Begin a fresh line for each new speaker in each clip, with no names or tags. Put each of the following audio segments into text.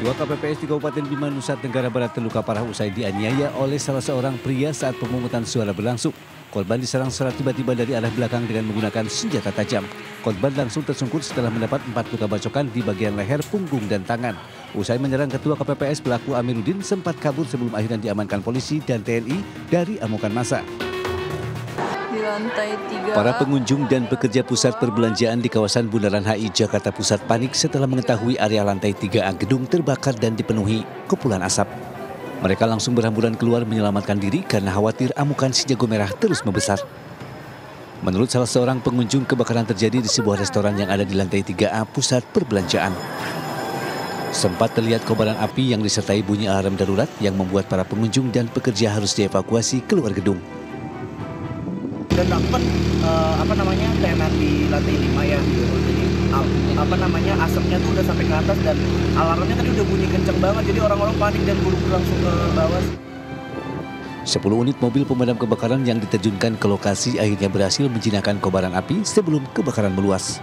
Ketua KPPS di Kabupaten Bima, Nusa Tenggara Barat terluka parah usai dianiaya oleh salah seorang pria saat pemungutan suara berlangsung. Korban diserang secara tiba-tiba dari arah belakang dengan menggunakan senjata tajam. Korban langsung tersungkur setelah mendapat 4 luka bacokan di bagian leher, punggung, dan tangan. Usai menyerang Ketua KPPS, pelaku Amiruddin sempat kabur sebelum akhirnya diamankan polisi dan TNI dari amukan massa.
Di lantai 3.
Para pengunjung dan pekerja pusat perbelanjaan di kawasan Bundaran HI Jakarta Pusat panik setelah mengetahui area lantai 3A gedung terbakar dan dipenuhi kepulan asap. Mereka langsung berhamburan keluar menyelamatkan diri karena khawatir amukan si jago merah terus membesar. Menurut salah seorang pengunjung, kebakaran terjadi di sebuah restoran yang ada di lantai 3A pusat perbelanjaan. Sempat terlihat kobaran api yang disertai bunyi alarm darurat yang membuat para pengunjung dan pekerja harus dievakuasi keluar gedung.
Dan dapat tenan di lantai 5 ya. Jadi asapnya tuh udah sampai ke atas dan alarmnya tadi udah bunyi kenceng banget, jadi orang-orang panik dan buru-buru langsung ke bawah.
10 unit mobil pemadam kebakaran yang diterjunkan ke lokasi akhirnya berhasil menjinakkan kobaran api sebelum kebakaran meluas.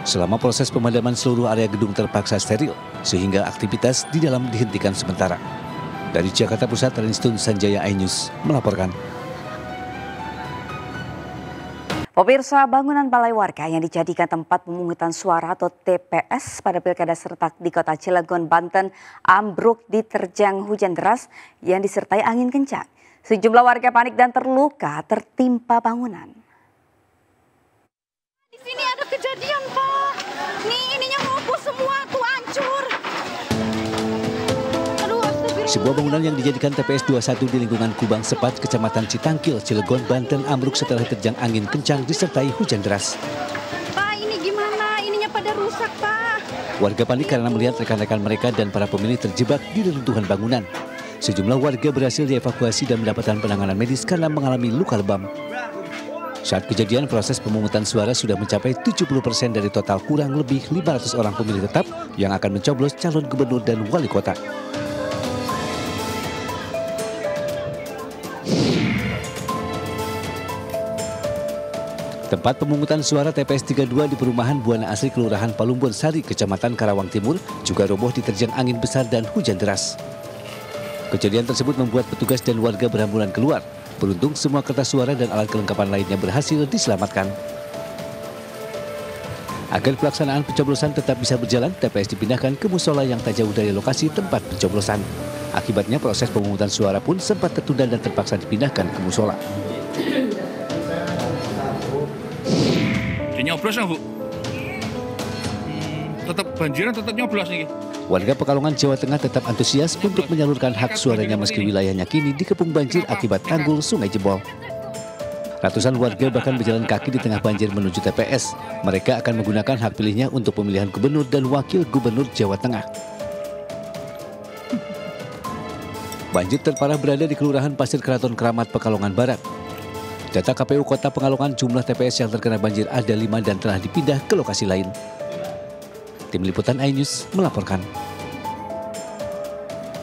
Selama proses pemadaman, seluruh area gedung terpaksa steril sehingga aktivitas di dalam dihentikan sementara. Dari Jakarta Pusat, Rinstun Sanjaya, iNews melaporkan.
Pemirsa, bangunan balai warga yang dijadikan tempat pemungutan suara atau TPS pada Pilkada serentak di Kota Cilegon, Banten ambruk diterjang hujan deras yang disertai angin kencang. Sejumlah warga panik dan terluka tertimpa bangunan.
Di sini ada kejadian, Pak. Nih, ininya roboh semua, tuh hancur.
Sebuah bangunan yang dijadikan TPS 21 di lingkungan Kubang Sepat, Kecamatan Citangkil, Cilegon, Banten ambruk setelah diterjang angin kencang disertai hujan deras.
Pak, ini gimana? Ininya pada rusak, Pak.
Warga panik karena melihat rekan-rekan mereka dan para pemilih terjebak di reruntuhan bangunan. Sejumlah warga berhasil dievakuasi dan mendapatkan penanganan medis karena mengalami luka lebam. Saat kejadian, proses pemungutan suara sudah mencapai 70% dari total kurang lebih 500 orang pemilih tetap yang akan mencoblos calon gubernur dan wali kota. Tempat pemungutan suara TPS 32 di perumahan Buana Asri, Kelurahan Palumbon Sari, Kecamatan Karawang Timur, juga roboh diterjang angin besar dan hujan deras. Kejadian tersebut membuat petugas dan warga berhamburan keluar. Beruntung semua kertas suara dan alat kelengkapan lainnya berhasil diselamatkan. Agar pelaksanaan pencoblosan tetap bisa berjalan, TPS dipindahkan ke musola yang tak jauh dari lokasi tempat pencoblosan. Akibatnya proses pemungutan suara pun sempat tertunda dan terpaksa dipindahkan ke musola.
Nyoblos Bu. Tetap banjiran, tetap nyoblos nih.
Warga Pekalongan, Jawa Tengah tetap antusias untuk menyalurkan hak suaranya meski wilayahnya kini dikepung banjir akibat tanggul sungai jebol. Ratusan warga bahkan berjalan kaki di tengah banjir menuju TPS. Mereka akan menggunakan hak pilihnya untuk pemilihan gubernur dan wakil gubernur Jawa Tengah. Banjir terparah berada di Kelurahan Pasir Keraton Keramat, Pekalongan Barat. Data KPU Kota Pekalongan, jumlah TPS yang terkena banjir ada 5 dan telah dipindah ke lokasi lain. Tim Liputan iNews melaporkan.